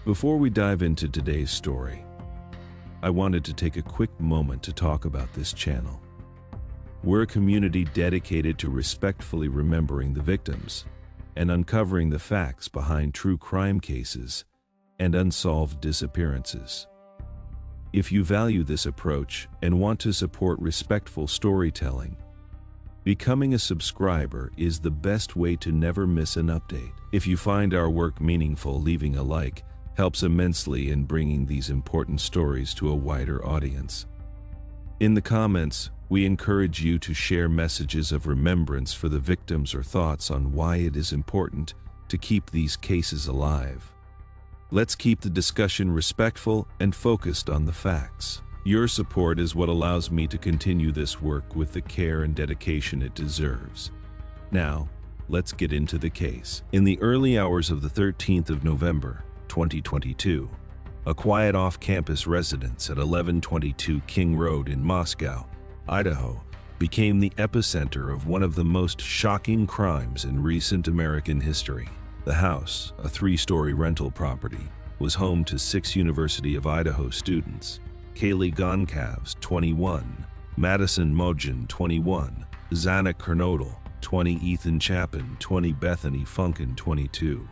Before we dive into today's story, I wanted to take a quick moment to talk about this channel. We're a community dedicated to respectfully remembering the victims and uncovering the facts behind true crime cases and unsolved disappearances. If you value this approach and want to support respectful storytelling, becoming a subscriber is the best way to never miss an update. If you find our work meaningful, leaving a like helps immensely in bringing these important stories to a wider audience. In the comments, we encourage you to share messages of remembrance for the victims or thoughts on why it is important to keep these cases alive. Let's keep the discussion respectful and focused on the facts. Your support is what allows me to continue this work with the care and dedication it deserves. Now, let's get into the case. In the early hours of the 13th of November, 2022, a quiet off-campus residence at 1122 King Road in Moscow, Idaho, became the epicenter of one of the most shocking crimes in recent American history. The house, a 3-story rental property, was home to 6 University of Idaho students: Kaylee Goncalves, 21, Madison Mogen, 21, Xana Kernodle, 20, Ethan Chapin, 20, Bethany Funkin, 22,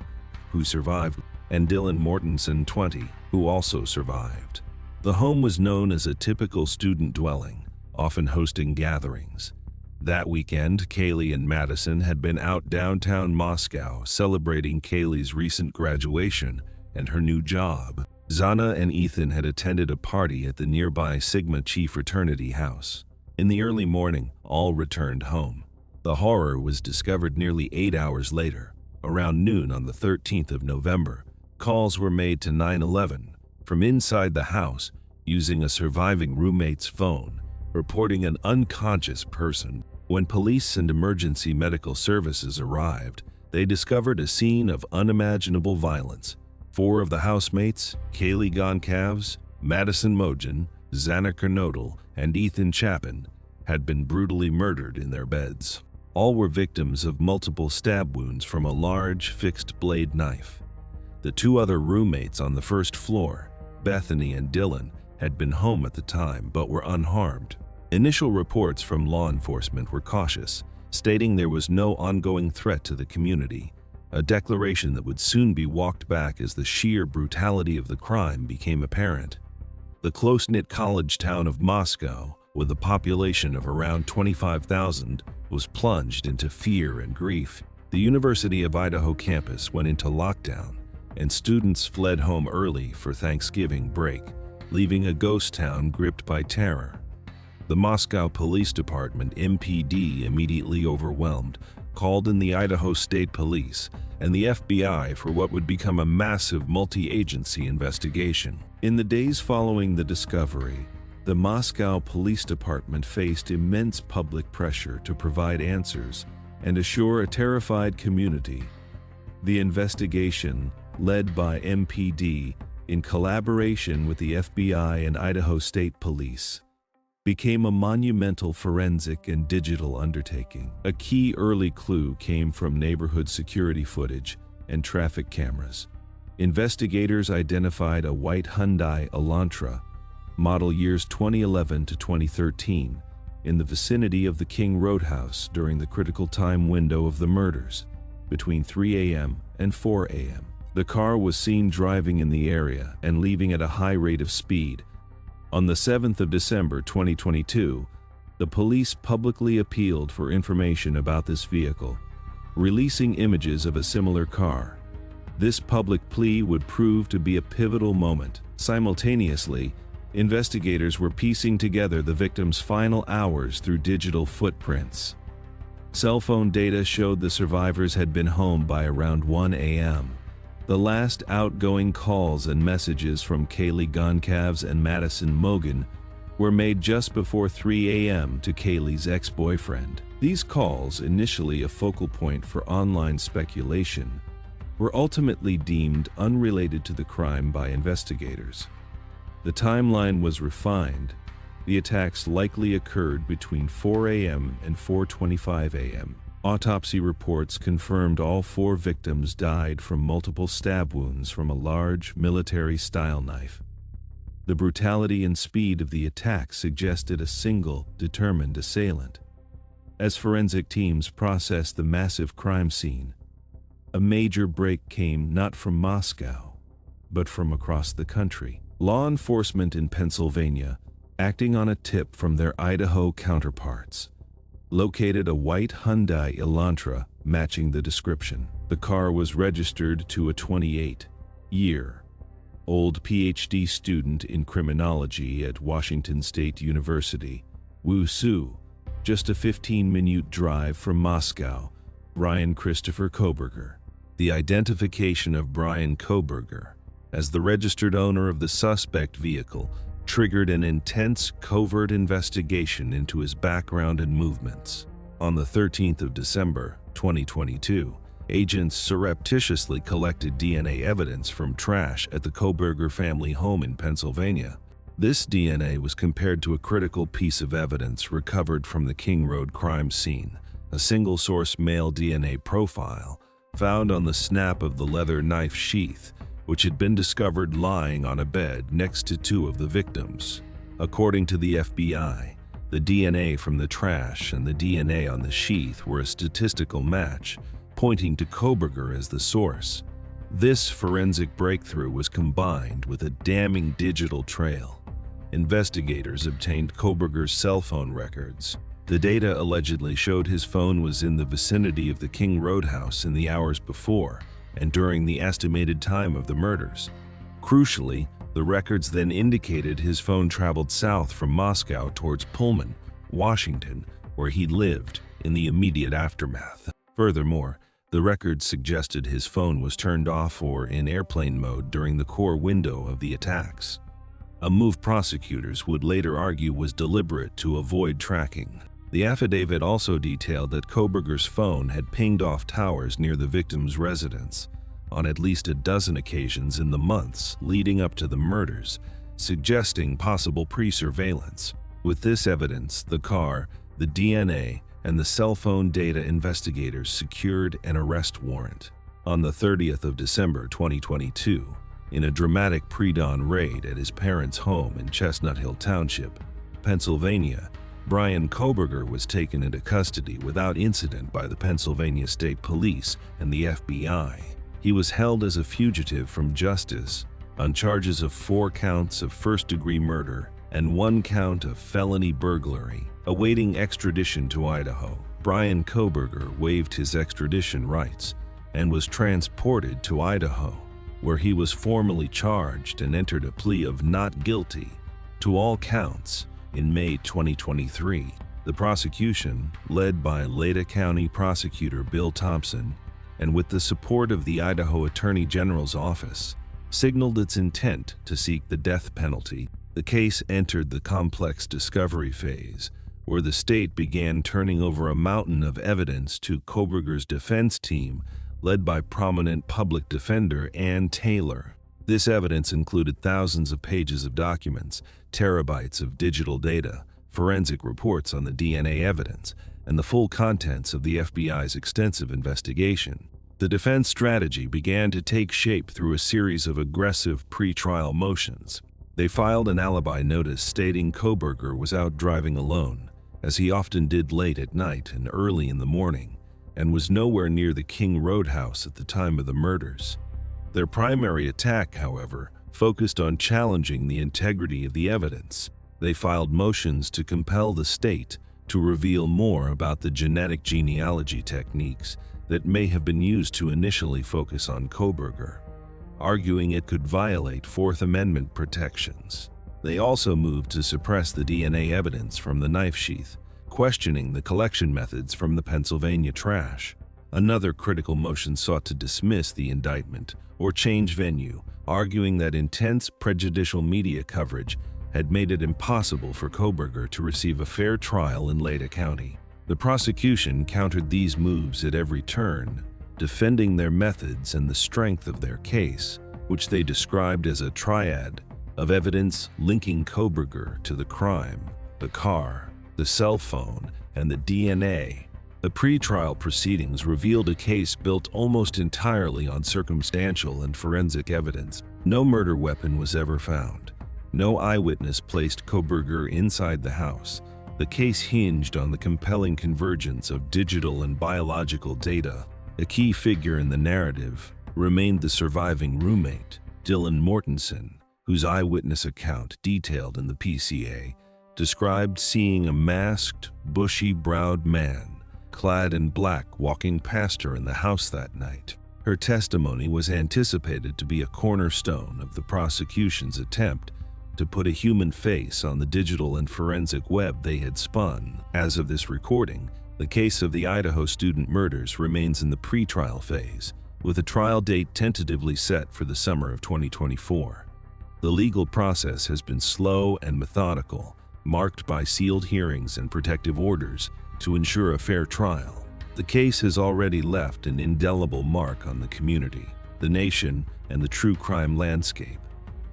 who survived, and Dylan Mortensen, 20, who also survived. The home was known as a typical student dwelling, often hosting gatherings. That weekend, Kaylee and Madison had been out downtown Moscow celebrating Kaylee's recent graduation and her new job. Xana and Ethan had attended a party at the nearby Sigma Chi fraternity house. In the early morning, all returned home. The horror was discovered nearly 8 hours later. Around noon on the 13th of November, calls were made to 911 from inside the house using a surviving roommate's phone, reporting an unconscious person. When police and emergency medical services arrived, they discovered a scene of unimaginable violence. 4 of the housemates, Kaylee Goncalves, Madison Mogen, Xana Kernodle, and Ethan Chapin, had been brutally murdered in their beds. All were victims of multiple stab wounds from a large, fixed-blade knife. The 2 other roommates on the first floor, Bethany and Dylan, had been home at the time but were unharmed. Initial reports from law enforcement were cautious, stating there was no ongoing threat to the community, a declaration that would soon be walked back as the sheer brutality of the crime became apparent. The close-knit college town of Moscow, with a population of around 25,000, was plunged into fear and grief. The University of Idaho campus went into lockdown, and students fled home early for Thanksgiving break, leaving a ghost town gripped by terror. The Moscow Police Department, MPD, immediately overwhelmed, called in the Idaho State Police and the FBI for what would become a massive multi-agency investigation. In the days following the discovery, the Moscow Police Department faced immense public pressure to provide answers and assure a terrified community. The investigation, led by MPD in collaboration with the FBI and Idaho State Police, became a monumental forensic and digital undertaking. A key early clue came from neighborhood security footage and traffic cameras. Investigators identified a white Hyundai Elantra, model years 2011 to 2013, in the vicinity of the King Roadhouse during the critical time window of the murders, between 3 a.m. and 4 a.m. The car was seen driving in the area and leaving at a high rate of speed. On the 7th of December 2022, the police publicly appealed for information about this vehicle, releasing images of a similar car. This public plea would prove to be a pivotal moment. Simultaneously, investigators were piecing together the victim's final hours through digital footprints. Cell phone data showed the survivors had been home by around 1 a.m. The last outgoing calls and messages from Kaylee Goncalves and Madison Mogen were made just before 3 a.m. to Kaylee's ex-boyfriend. These calls, initially a focal point for online speculation, were ultimately deemed unrelated to the crime by investigators. The timeline was refined. The attacks likely occurred between 4 a.m. and 4:25 a.m. Autopsy reports confirmed all 4 victims died from multiple stab wounds from a large, military-style knife. The brutality and speed of the attack suggested a single, determined assailant. As forensic teams processed the massive crime scene, a major break came not from Moscow, but from across the country. Law enforcement in Pennsylvania, acting on a tip from their Idaho counterparts, located a white Hyundai Elantra matching the description. The car was registered to a 28-year-old PhD student in criminology at Washington State University, Wusu, just a 15-minute drive from Moscow. Bryan Christopher Kohberger. The identification of Bryan Kohberger as the registered owner of the suspect vehicle triggered an intense, covert investigation into his background and movements. On the 13th of December, 2022, agents surreptitiously collected DNA evidence from trash at the Kohberger family home in Pennsylvania. This DNA was compared to a critical piece of evidence recovered from the King Road crime scene, a single-source male DNA profile found on the snap of the leather knife sheath, which had been discovered lying on a bed next to 2 of the victims. According to the FBI, the DNA from the trash and the DNA on the sheath were a statistical match, pointing to Kohberger as the source. This forensic breakthrough was combined with a damning digital trail. Investigators obtained Kohberger's cell phone records. The data allegedly showed his phone was in the vicinity of the King Road house in the hours before and during the estimated time of the murders. Crucially, the records then indicated his phone traveled south from Moscow towards Pullman, Washington, where he lived in the immediate aftermath. Furthermore, the records suggested his phone was turned off or in airplane mode during the core window of the attacks, a move prosecutors would later argue was deliberate to avoid tracking. The affidavit also detailed that Kohberger's phone had pinged off towers near the victim's residence on at least a dozen occasions in the months leading up to the murders, suggesting possible pre-surveillance. With this evidence, the car, the DNA, and the cell phone data, investigators secured an arrest warrant. On the 30th of December 2022, in a dramatic pre-dawn raid at his parents' home in Chestnut Hill Township, Pennsylvania, Bryan Kohberger was taken into custody without incident by the Pennsylvania State Police and the FBI. He was held as a fugitive from justice on charges of 4 counts of first-degree murder and 1 count of felony burglary, awaiting extradition to Idaho. Bryan Kohberger waived his extradition rights and was transported to Idaho, where he was formally charged and entered a plea of not guilty to all counts in May 2023. The prosecution, led by Leda County Prosecutor Bill Thompson, and with the support of the Idaho Attorney General's office, signaled its intent to seek the death penalty. The case entered the complex discovery phase, where the state began turning over a mountain of evidence to Kohberger's defense team, led by prominent public defender Ann Taylor. This evidence included thousands of pages of documents, terabytes of digital data, forensic reports on the DNA evidence, and the full contents of the FBI's extensive investigation. The defense strategy began to take shape through a series of aggressive pre-trial motions. They filed an alibi notice stating Kohberger was out driving alone, as he often did late at night and early in the morning, and was nowhere near the King Road house at the time of the murders. Their primary attack, however, focused on challenging the integrity of the evidence. They filed motions to compel the state to reveal more about the genetic genealogy techniques that may have been used to initially focus on Kohberger, arguing it could violate Fourth Amendment protections. They also moved to suppress the DNA evidence from the knife sheath, questioning the collection methods from the Pennsylvania trash. Another critical motion sought to dismiss the indictment or change venue, arguing that intense prejudicial media coverage had made it impossible for Kohberger to receive a fair trial in Leda County. The prosecution countered these moves at every turn, defending their methods and the strength of their case, which they described as a triad of evidence linking Kohberger to the crime: the car, the cell phone, and the DNA. The pre-trial proceedings revealed a case built almost entirely on circumstantial and forensic evidence. No murder weapon was ever found. No eyewitness placed Kohberger inside the house. The case hinged on the compelling convergence of digital and biological data. A key figure in the narrative remained the surviving roommate, Dylan Mortensen, whose eyewitness account, detailed in the PCA, described seeing a masked, bushy-browed man clad in black walking past her in the house that night. Her testimony was anticipated to be a cornerstone of the prosecution's attempt to put a human face on the digital and forensic web they had spun. As of this recording, the case of the Idaho student murders remains in the pre-trial phase, with a trial date tentatively set for the summer of 2024. The legal process has been slow and methodical, marked by sealed hearings and protective orders to ensure a fair trial. The case has already left an indelible mark on the community, the nation, and the true crime landscape.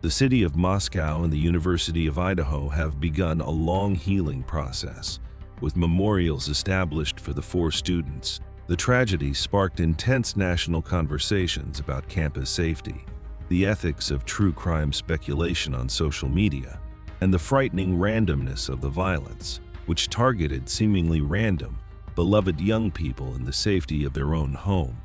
The city of Moscow and the University of Idaho have begun a long healing process, with memorials established for the 4 students. The tragedy sparked intense national conversations about campus safety, the ethics of true crime speculation on social media, and the frightening randomness of the violence, which targeted seemingly random, beloved young people in the safety of their own home.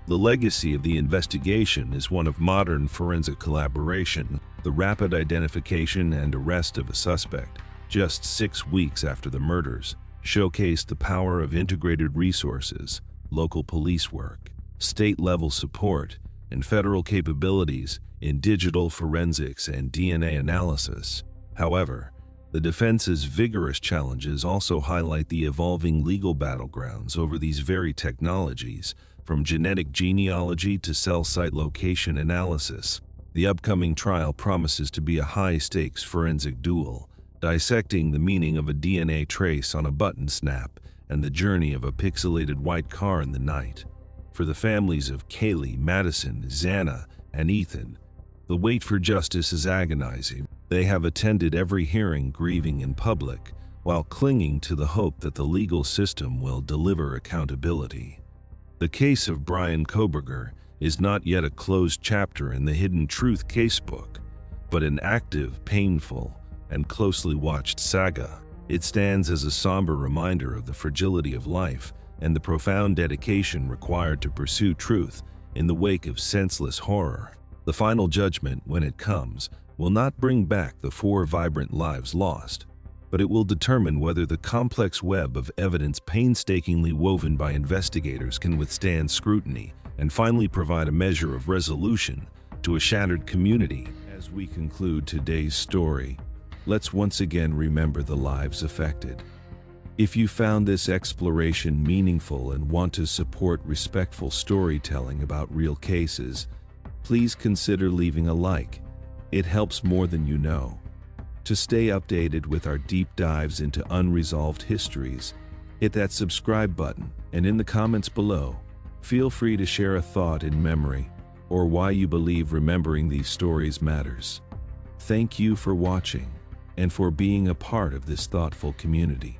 The legacy of the investigation is one of modern forensic collaboration. The rapid identification and arrest of a suspect, just 6 weeks after the murders, showcased the power of integrated resources, local police work, state-level support, and federal capabilities in digital forensics and DNA analysis. However, the defense's vigorous challenges also highlight the evolving legal battlegrounds over these very technologies, from genetic genealogy to cell site location analysis. The upcoming trial promises to be a high-stakes forensic duel, dissecting the meaning of a DNA trace on a button snap and the journey of a pixelated white car in the night. For the families of Kaylee, Madison, Xana, and Ethan, the wait for justice is agonizing. They have attended every hearing grieving in public, while clinging to the hope that the legal system will deliver accountability. The case of Bryan Kohberger is not yet a closed chapter in the Hidden Truth Casebook, but an active, painful, and closely watched saga. It stands as a somber reminder of the fragility of life and the profound dedication required to pursue truth in the wake of senseless horror. The final judgment, when it comes, will not bring back the 4 vibrant lives lost, but it will determine whether the complex web of evidence painstakingly woven by investigators can withstand scrutiny and finally provide a measure of resolution to a shattered community. As we conclude today's story, let's once again remember the lives affected. If you found this exploration meaningful and want to support respectful storytelling about real cases, please consider leaving a like. It helps more than you know. To stay updated with our deep dives into unresolved histories, hit that subscribe button, and in the comments below, feel free to share a thought in memory or why you believe remembering these stories matters. Thank you for watching and for being a part of this thoughtful community.